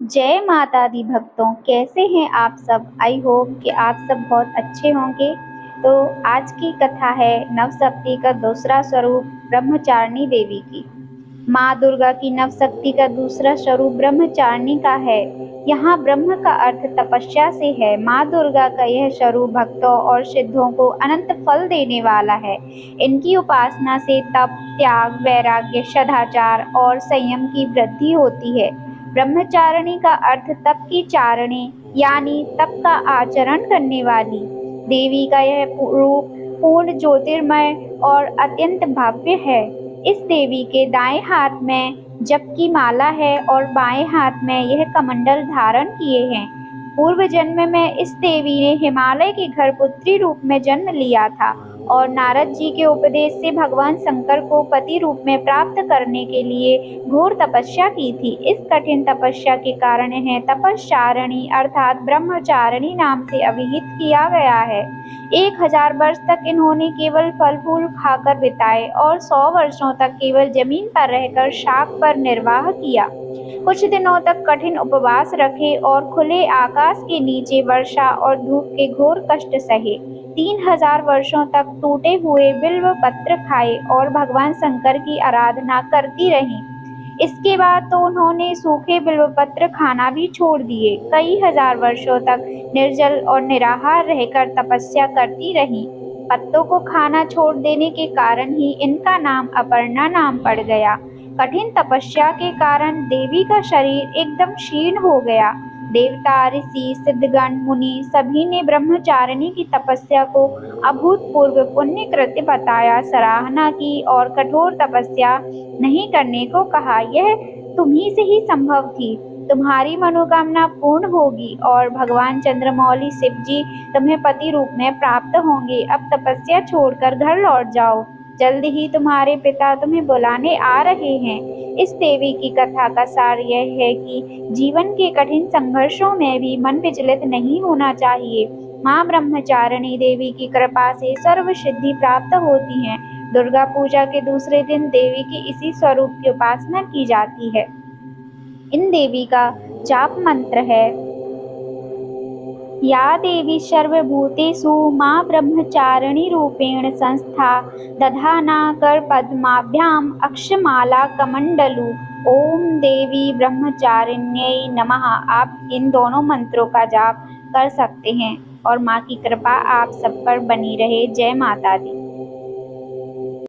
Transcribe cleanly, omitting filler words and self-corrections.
जय माता दी भक्तों, कैसे हैं आप सब? आई होप कि आप सब बहुत अच्छे होंगे। तो आज की कथा है नवशक्ति का दूसरा स्वरूप ब्रह्मचारिणी देवी की। माँ दुर्गा की नवशक्ति का दूसरा स्वरूप ब्रह्मचारिणी का है। यहाँ ब्रह्म का अर्थ तपस्या से है। माँ दुर्गा का यह स्वरूप भक्तों और सिद्धों को अनंत फल देने वाला है। इनकी उपासना से तप, त्याग, वैराग्य, सदाचार और संयम की वृद्धि होती है। ब्रह्मचारिणी का अर्थ तप की चारिणी यानी तप का आचरण करने वाली। देवी का यह रूप पूर्ण ज्योतिर्मय और अत्यंत भव्य है। इस देवी के दाएं हाथ में जप की माला है और बाएं हाथ में यह कमंडल धारण किए हैं। पूर्व जन्म में इस देवी ने हिमालय के घर पुत्री रूप में जन्म लिया था और नारद जी के उपदेश से भगवान शंकर को पति रूप में प्राप्त करने के लिए घोर तपस्या की थी। इस कठिन तपस्या के कारण इन्हें तपश्चारिणी अर्थात ब्रह्मचारिणी नाम से अभिहित किया गया है। 1000 वर्ष तक इन्होंने केवल फल फूल खाकर बिताए और 100 वर्षों तक केवल जमीन पर रहकर शाक पर निर्वाह किया। कुछ दिनों तक कठिन उपवास रखे और खुले आकाश के नीचे वर्षा और धूप के घोर कष्ट सहे। 3000 वर्षों तक टूटे हुए बिल्व पत्र खाए और भगवान शंकर की आराधना करती रहीं। इसके बाद तो उन्होंने सूखे बिल्वपत्र खाना भी छोड़ दिए। कई हजार वर्षों तक निर्जल और निराहार रहकर तपस्या करती रहीं। पत्तों को खाना छोड़ देने के कारण ही इनका नाम अपर्णा नाम पड़ गया। कठिन तपस्या के कारण देवी का शरीर एकदम क्षीण हो गया। देवता, ऋषि, सिद्धगण, मुनि सभी ने ब्रह्मचारिणी की तपस्या को अभूतपूर्व पुण्य कृत्य बताया, सराहना की और कठोर तपस्या नहीं करने को कहा। यह तुम्ही से ही संभव थी। तुम्हारी मनोकामना पूर्ण होगी और भगवान चंद्रमौली शिव जी तुम्हें पति रूप में प्राप्त होंगे। अब तपस्या छोड़कर घर लौट जाओ। जल्द ही तुम्हारे पिता तुम्हें बुलाने आ रहे हैं। इस देवी की कथा का सार यह है कि जीवन के कठिन संघर्षों में भी मन विचलित नहीं होना चाहिए। माँ ब्रह्मचारिणी देवी की कृपा से सर्व सिद्धि प्राप्त होती है। दुर्गा पूजा के दूसरे दिन देवी के इसी स्वरूप की उपासना की जाती है। इन देवी का जाप मंत्र है, या देवी सर्वभूतेषु माँ ब्रह्मचारिणी रूपेण संस्था दधाना कर पद्माभ्याम अक्षमाला कमंडलु। ओम देवी ब्रह्मचारिण्यै नमः। आप इन दोनों मंत्रों का जाप कर सकते हैं और माँ की कृपा आप सब पर बनी रहे। जय माता दी।